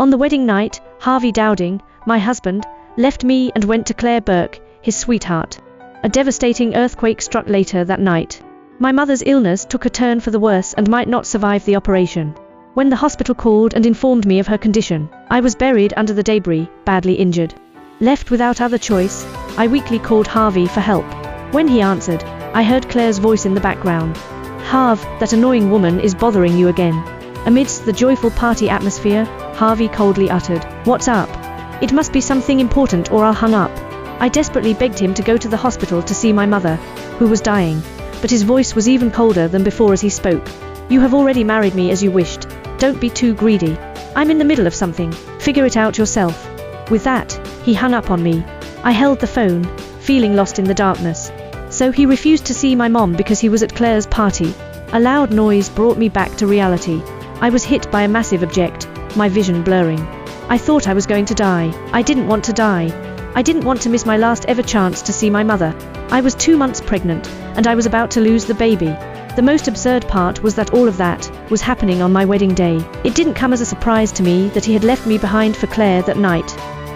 On the wedding night, Harvey Dowding, my husband, left me and went to Claire Burke, his sweetheart. A devastating earthquake struck later that night. My mother's illness took a turn for the worse and might not survive the operation. When the hospital called and informed me of her condition, I was buried under the debris, badly injured. Left without other choice, I weakly called Harvey for help. When he answered, I heard Claire's voice in the background. "Harv, that annoying woman is bothering you again." Amidst the joyful party atmosphere, Harvey coldly uttered, "What's up?" It must be something important or I'll hung up. I desperately begged him to go to the hospital to see my mother, who was dying, but his voice was even colder than before as he spoke. "You have already married me as you wished. Don't be too greedy. I'm in the middle of something. Figure it out yourself." With that, he hung up on me. I held the phone, feeling lost in the darkness. So he refused to see my mom because he was at Claire's party. A loud noise brought me back to reality. I was hit by a massive object, my vision blurring. I thought I was going to die. I didn't want to die. I didn't want to miss my last ever chance to see my mother. I was 2 months pregnant, and I was about to lose the baby. The most absurd part was that all of that was happening on my wedding day. It didn't come as a surprise to me that he had left me behind for Claire that night.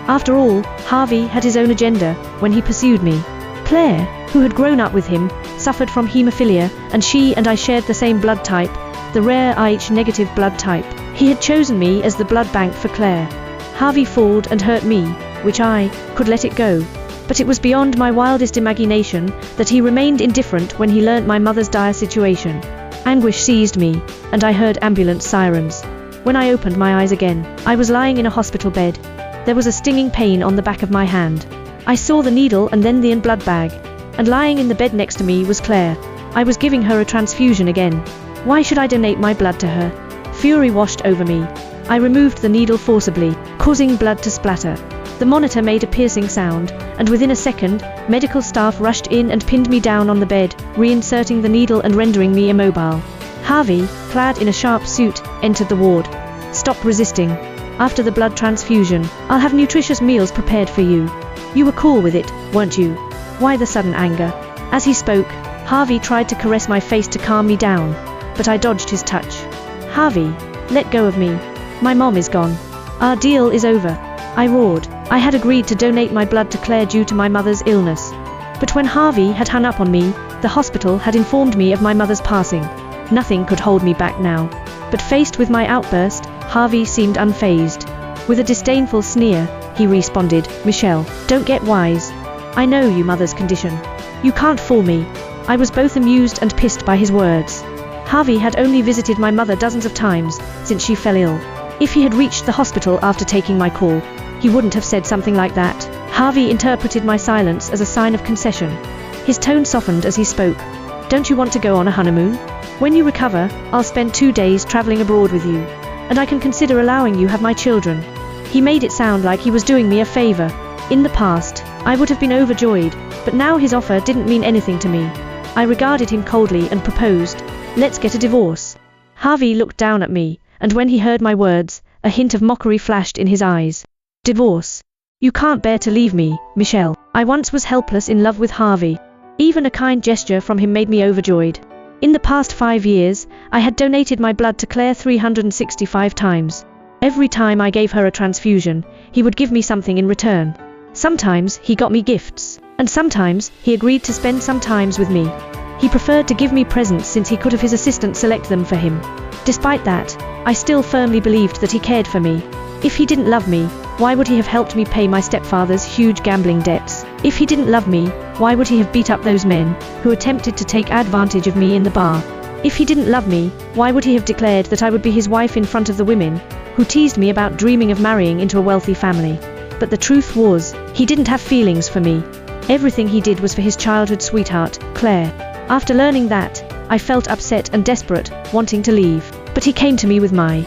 After all, Harvey had his own agenda when he pursued me. Claire, who had grown up with him, suffered from hemophilia, and she and I shared the same blood type, the rare Rh-negative blood type. He had chosen me as the blood bank for Claire. Harvey fought and hurt me, which I could let it go. But it was beyond my wildest imagination that he remained indifferent when he learnt my mother's dire situation. Anguish seized me, and I heard ambulance sirens. When I opened my eyes again, I was lying in a hospital bed. There was a stinging pain on the back of my hand. I saw the needle and then the blood bag. And lying in the bed next to me was Claire. I was giving her a transfusion again. Why should I donate my blood to her? Fury washed over me. I removed the needle forcibly, causing blood to splatter. The monitor made a piercing sound, and within a second, medical staff rushed in and pinned me down on the bed, reinserting the needle and rendering me immobile. Harvey, clad in a sharp suit, entered the ward. "Stop resisting. After the blood transfusion, I'll have nutritious meals prepared for you. You were cool with it, weren't you?" Why the sudden anger? As he spoke, Harvey tried to caress my face to calm me down, but I dodged his touch. "Harvey, let go of me. My mom is gone. Our deal is over," I roared. I had agreed to donate my blood to Claire due to my mother's illness. But when Harvey had hung up on me, the hospital had informed me of my mother's passing. Nothing could hold me back now. But faced with my outburst, Harvey seemed unfazed. With a disdainful sneer, he responded, "Michelle, don't get wise. I know your mother's condition. You can't fool me." I was both amused and pissed by his words. Harvey had only visited my mother dozens of times since she fell ill. If he had reached the hospital after taking my call, he wouldn't have said something like that. Harvey interpreted my silence as a sign of concession. His tone softened as he spoke. "Don't you want to go on a honeymoon? When you recover, I'll spend 2 days traveling abroad with you, and I can consider allowing you have my children." He made it sound like he was doing me a favor. In the past, I would have been overjoyed, but now his offer didn't mean anything to me. I regarded him coldly and proposed, "Let's get a divorce." Harvey looked down at me, and when he heard my words, a hint of mockery flashed in his eyes. "Divorce? You can't bear to leave me, Michelle." I once was helpless in love with Harvey. Even a kind gesture from him made me overjoyed. In the past 5 years, I had donated my blood to Claire 365 times. Every time I gave her a transfusion, he would give me something in return. Sometimes he got me gifts, and sometimes he agreed to spend some time with me. He preferred to give me presents since he could have his assistant select them for him. Despite that, I still firmly believed that he cared for me. If he didn't love me, why would he have helped me pay my stepfather's huge gambling debts? If he didn't love me, why would he have beat up those men who attempted to take advantage of me in the bar? If he didn't love me, why would he have declared that I would be his wife in front of the women who teased me about dreaming of marrying into a wealthy family? But the truth was, he didn't have feelings for me. Everything he did was for his childhood sweetheart, Claire. After learning that, I felt upset and desperate, wanting to leave. But he came to me with my